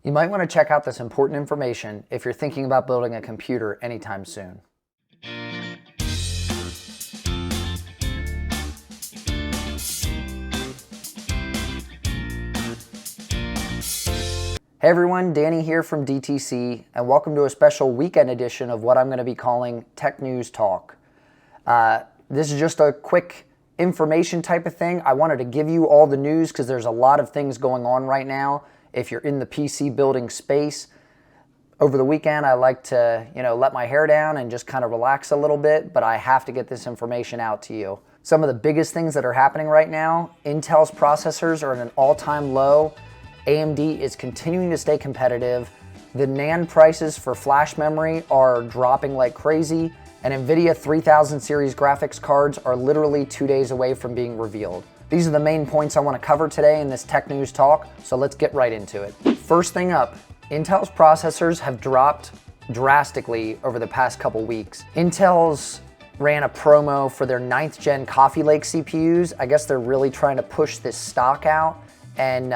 You might want to check out this important information if you're thinking about building a computer anytime soon. Hey everyone, Danny here from DTC, and welcome to a special weekend edition of what I'm going to be calling Tech News Talk. This is just a quick information type of thing. I wanted to give you all the news because there's a lot of things going on right now. If you're in the PC building space, over the weekend I like to, let my hair down and just kind of relax a little bit, but I have to get this information out to you. Some of the biggest things that are happening right now, Intel's processors are at an all-time low. AMD is continuing to stay competitive. The NAND prices for flash memory are dropping like crazy, and Nvidia 3000 series graphics cards are literally 2 days away from being revealed. These are the main points I want to cover today in this Tech News Talk, so let's get right into it. First thing up, Intel's processors have dropped drastically over the past couple weeks. Intel's ran a promo for their 9th gen Coffee Lake CPUs. I guess they're really trying to push this stock out, and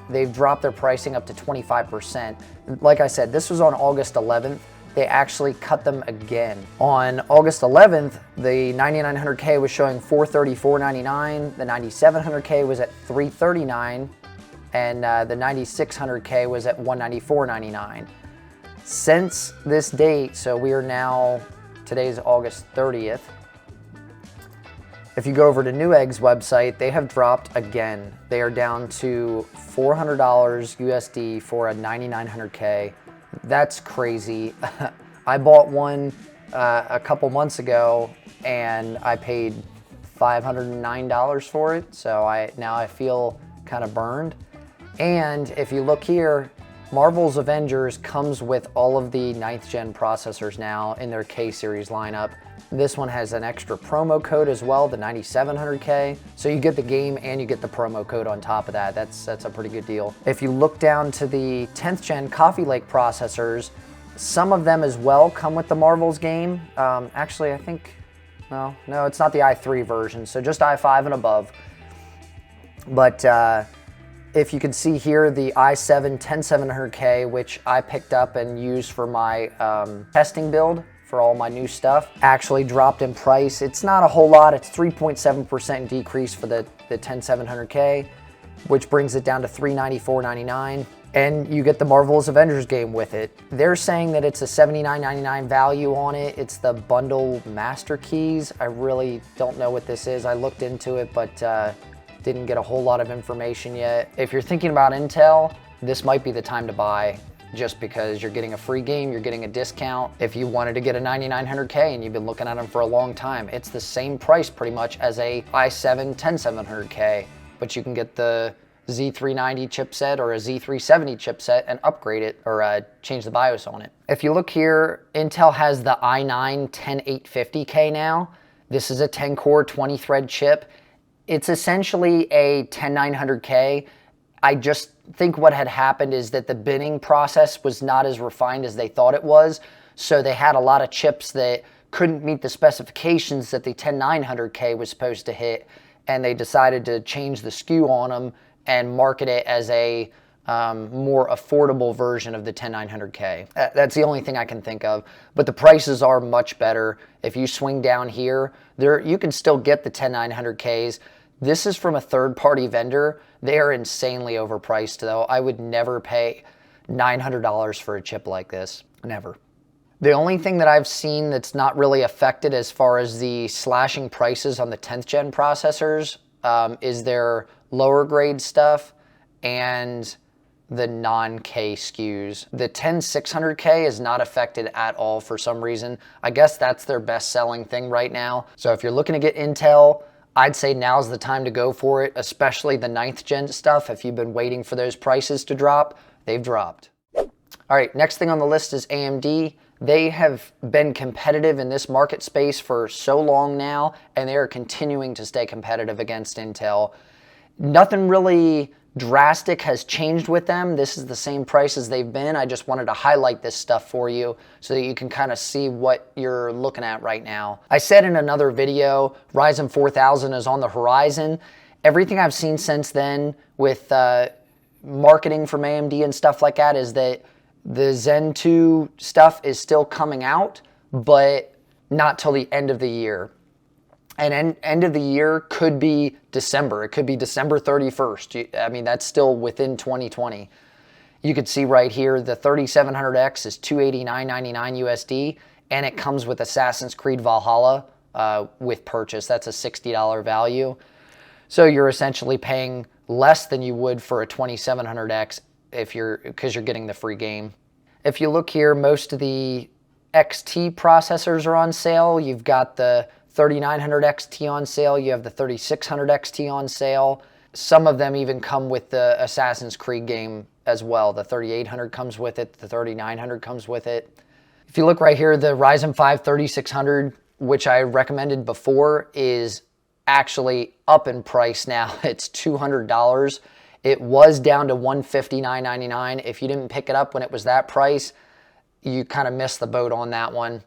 they've dropped their pricing up to 25%. Like I said, this was on August 11th. They actually cut them again. On August 11th, the 9900K was showing $434.99, the 9700K was at $339, and the 9600K was at $194.99. Since this date, so we are now, today's August 30th, if you go over to Newegg's website, they have dropped again. They are down to $400 USD for a 9900K. That's crazy. I bought one a couple months ago and I paid $509 for it. So now I feel kind of burned. And if you look here, Marvel's Avengers comes with all of the 9th gen processors now in their K series lineup. This one has an extra promo code as well, the 9700K. So you get the game and you get the promo code on top of that. That's a pretty good deal. If you look down to the 10th gen Coffee Lake processors, some of them as well come with the Marvel's game. Actually, I think, no, it's not the i3 version, so just i5 and above. But if you can see here, the i7 10700K, which I picked up and used for my testing build for all my new stuff, actually dropped in price. It's not a whole lot. It's 3.7% decrease for the 10700K, which brings it down to $394.99. And you get the Marvel's Avengers game with it. They're saying that it's a $79.99 value on it. It's the bundle master keys. I really don't know what this is. I looked into it, but didn't get a whole lot of information yet. If you're thinking about Intel, this might be the time to buy, just because you're getting a free game, you're getting a discount. If you wanted to get a 9900K and you've been looking at them for a long time, it's the same price pretty much as a i7 10700K, but you can get the Z390 chipset or a Z370 chipset and upgrade it or change the BIOS on it. If you look here, Intel has the i9 10850K now. This is a 10-core, 20-thread chip. It's essentially a 10900K. I just think what had happened is that the binning process was not as refined as they thought it was. So they had a lot of chips that couldn't meet the specifications that the 10900K was supposed to hit. And they decided to change the SKU on them and market it as a more affordable version of the 10900K. That's the only thing I can think of. But the prices are much better. If you swing down here, you can still get the 10900Ks. This is from a third-party vendor. They are insanely overpriced, though. I would never pay $900 for a chip like this. Never. The only thing that I've seen that's not really affected as far as the slashing prices on the 10th gen processors is their lower grade stuff and the non-K SKUs. The 10600K is not affected at all for some reason. I guess that's their best-selling thing right now. So if you're looking to get Intel, I'd say now's the time to go for it, especially the 9th gen stuff. If you've been waiting for those prices to drop, they've dropped. All right, next thing on the list is AMD. They have been competitive in this market space for so long now, and they are continuing to stay competitive against Intel. Nothing really drastic has changed with them. This is the same price as they've been. I just wanted to highlight this stuff for you so that you can kind of see what you're looking at right now. I said in another video, Ryzen 4000 is on the horizon. Everything I've seen since then with marketing from AMD and stuff like that is that the Zen 2 stuff is still coming out, but not till the end of the year. And end of the year could be December. It could be December 31st. I mean, that's still within 2020. You could see right here, the 3700X is $289.99 USD, and it comes with Assassin's Creed Valhalla with purchase. That's a $60 value. So you're essentially paying less than you would for a 2700X because you're getting the free game. If you look here, most of the XT processors are on sale. You've got the 3900 XT on sale. You have the 3600 XT on sale. Some of them even come with the Assassin's Creed game as well. The 3800 comes with it. The 3900 comes with it. If you look right here, the Ryzen 5 3600, which I recommended before, is actually up in price now. It's $200. It was down to $159.99. If you didn't pick it up when it was that price, you kind of missed the boat on that one.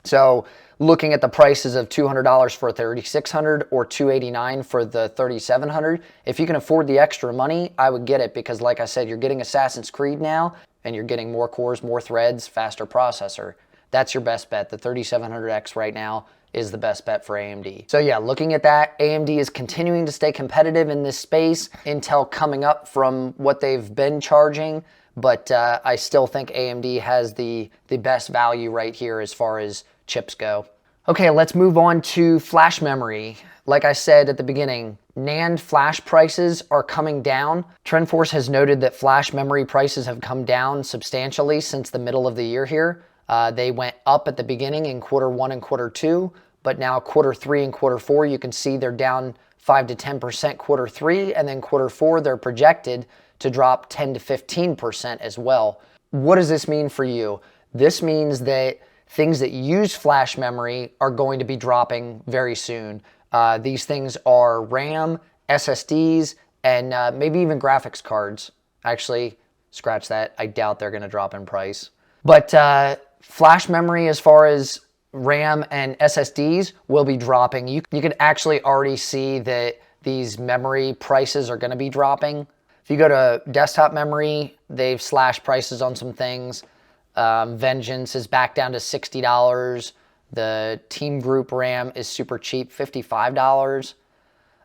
So looking at the prices of $200 for a 3600 or $289 for the 3700, if you can afford the extra money, I would get it because, like I said, you're getting Assassin's Creed now and you're getting more cores, more threads, faster processor. That's your best bet. The 3700X right now is the best bet for AMD. So yeah, looking at that, AMD is continuing to stay competitive in this space. Intel coming up from what they've been charging, but I still think AMD has the best value right here as far as chips go. Okay, let's move on to flash memory. Like I said at the beginning, NAND flash prices are coming down. TrendForce has noted that flash memory prices have come down substantially since the middle of the year here. They went up at the beginning in Q1 and Q2, but now Q3 and Q4, you can see they're down 5 to 10% Q3, and then Q4, they're projected to drop 10 to 15% as well. What does this mean for you? This means that things that use flash memory are going to be dropping very soon. These things are RAM, SSDs, and maybe even graphics cards. Actually, scratch that. I doubt they're going to drop in price. But flash memory, as far as RAM and SSDs, will be dropping. You can actually already see that these memory prices are going to be dropping. If you go to desktop memory, they've slashed prices on some things. Vengeance is back down to $60. The Team Group RAM is super cheap, $55.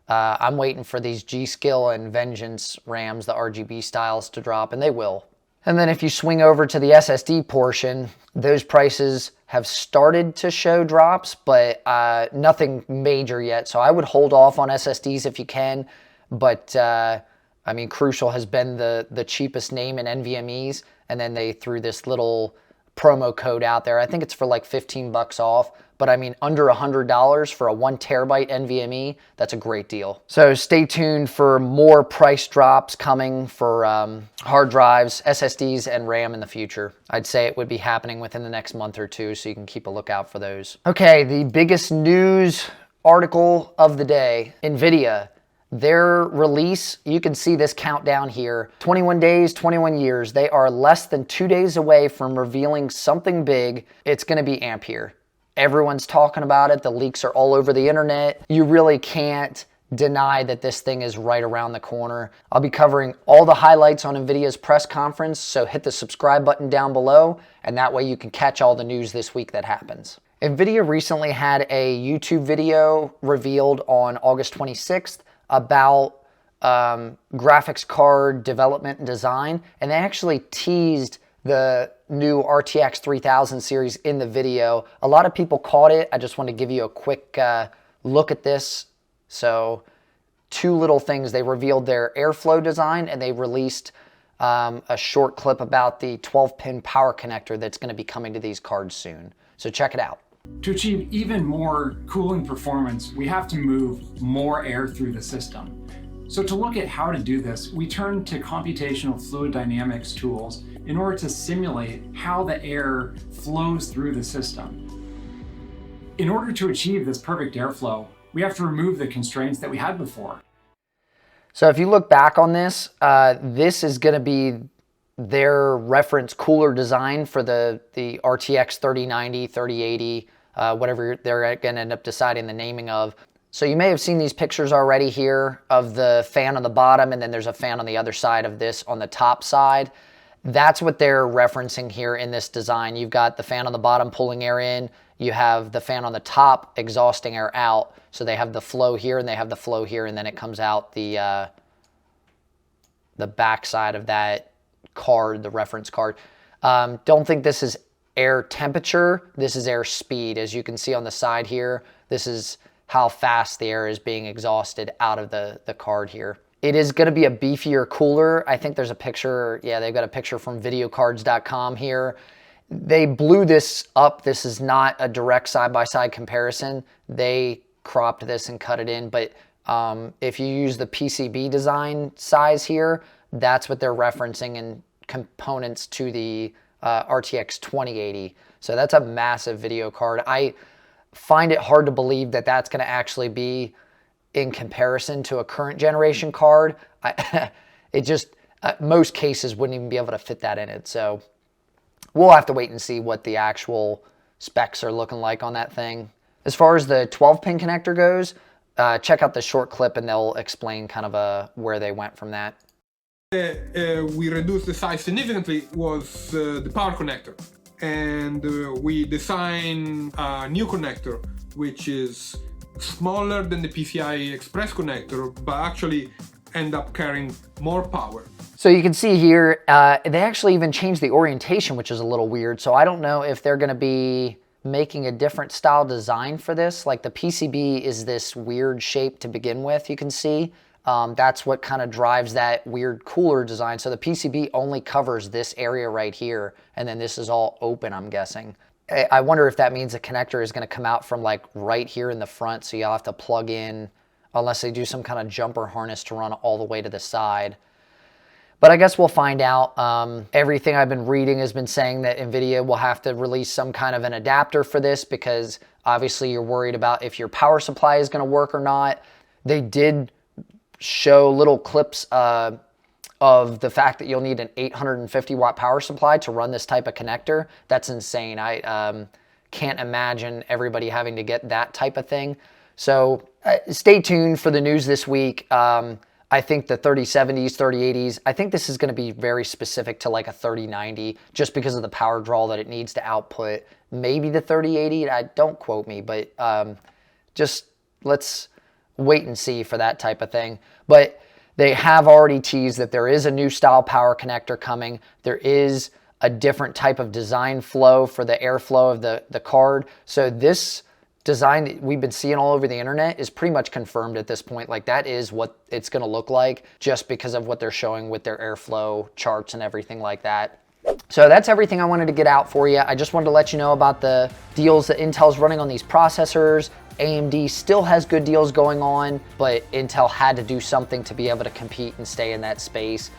I'm waiting for these G-Skill and Vengeance RAMs, the RGB styles, to drop, and they will. And then if you swing over to the SSD portion, those prices have started to show drops, but nothing major yet. So I would hold off on SSDs if you can. But I mean, Crucial has been the cheapest name in NVMe's, and then they threw this little promo code out there. I think it's for like 15 bucks off, but I mean, under $100 for a 1 terabyte NVMe, that's a great deal. So stay tuned for more price drops coming for hard drives, SSDs, and RAM in the future. I'd say it would be happening within the next month or two, so you can keep a lookout for those. Okay, the biggest news article of the day, Nvidia. Their release, you can see this countdown here, 21 days, 21 years. They are less than 2 days away from revealing something big. It's going to be Ampere. Everyone's talking about it. The leaks are all over the internet. You really can't deny that this thing is right around the corner. I'll be covering all the highlights on Nvidia's press conference, so hit the subscribe button down below, and that way you can catch all the news this week that happens. Nvidia recently had a YouTube video revealed on August 26th about graphics card development and design, and they actually teased the new RTX 3000 series in the video. A lot of people caught it. I just want to give you a quick look at this. So 2 little things. They revealed their airflow design, and they released a short clip about the 12-pin power connector that's going to be coming to these cards soon. So check it out. To achieve even more cooling performance, we have to move more air through the system. So to look at how to do this, we turn to computational fluid dynamics tools in order to simulate how the air flows through the system. In order to achieve this perfect airflow, we have to remove the constraints that we had before. So if you look back on this, this is going to be their reference cooler design for the RTX 3090, 3080, whatever they're going to end up deciding the naming of. So you may have seen these pictures already here of the fan on the bottom, and then there's a fan on the other side of this on the top side. That's what they're referencing here in this design. You've got the fan on the bottom pulling air in. You have the fan on the top exhausting air out. So they have the flow here and they have the flow here, and then it comes out the back side of that card, the reference card. Don't think this is air temperature. This is air speed. As you can see on the side here, this is how fast the air is being exhausted out of the card here. It is going to be a beefier cooler. I think there's a picture. Yeah, they've got a picture from videocards.com here. They blew this up. This is not a direct side-by-side comparison. They cropped this and cut it in. But if you use the PCB design size here, that's what they're referencing in components to the RTX 2080. So that's a massive video card. I find it hard to believe that that's going to actually be in comparison to a current generation card. It just, most cases wouldn't even be able to fit that in it. So we'll have to wait and see what the actual specs are looking like on that thing. As far as the 12-pin connector goes, check out the short clip and they'll explain kind of where they went from that. We reduced the size significantly was the power connector. And we designed a new connector, which is smaller than the PCI Express connector, but actually end up carrying more power. So you can see here, they actually even changed the orientation, which is a little weird. So I don't know if they're going to be making a different style design for this. Like the PCB is this weird shape to begin with, you can see. That's what kind of drives that weird cooler design. So the PCB only covers this area right here, and then this is all open, I'm guessing. I wonder if that means the connector is going to come out from like right here in the front, so you'll have to plug in, unless they do some kind of jumper harness to run all the way to the side. But I guess we'll find out. Everything I've been reading has been saying that Nvidia will have to release some kind of an adapter for this, because obviously you're worried about if your power supply is going to work or not. They did show little clips of the fact that you'll need an 850 watt power supply to run this type of connector. That's insane. I can't imagine everybody having to get that type of thing. So stay tuned for the news this week. I think the 3070s, 3080s, I think this is going to be very specific to like a 3090 just because of the power draw that it needs to output. Maybe the 3080, don't quote me, but just let's wait and see for that type of thing. But they have already teased that there is a new style power connector coming. There is a different type of design flow for the airflow of the card. So this design that we've been seeing all over the internet is pretty much confirmed at this point. Like that is what it's going to look like just because of what they're showing with their airflow charts and everything like that. So that's everything I wanted to get out for you. I just wanted to let you know about the deals that Intel's running on these processors. AMD still has good deals going on, but Intel had to do something to be able to compete and stay in that space.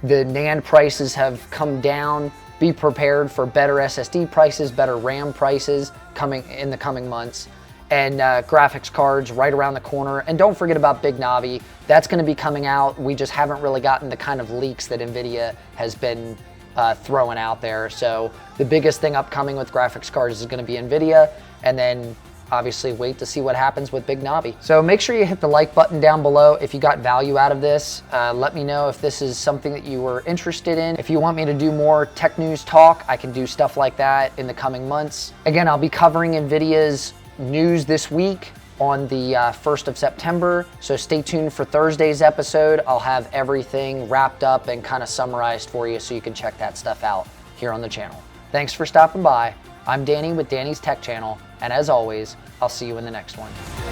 The NAND prices have come down. Be prepared for better SSD prices, better RAM prices coming in the coming months. And graphics cards right around the corner. And don't forget about Big Navi. That's going to be coming out. We just haven't really gotten the kind of leaks that Nvidia has been throwing out there. So the biggest thing upcoming with graphics cards is going to be Nvidia, and then obviously wait to see what happens with Big Navi. So make sure you hit the like button down below if you got value out of this. Let me know if this is something that you were interested in. If you want me to do more tech news talk, I can do stuff like that in the coming months. Again, I'll be covering Nvidia's news this week on the 1st of September. So stay tuned for Thursday's episode. I'll have everything wrapped up and kind of summarized for you so you can check that stuff out here on the channel. Thanks for stopping by. I'm Danny with Danny's Tech Channel, and as always, I'll see you in the next one.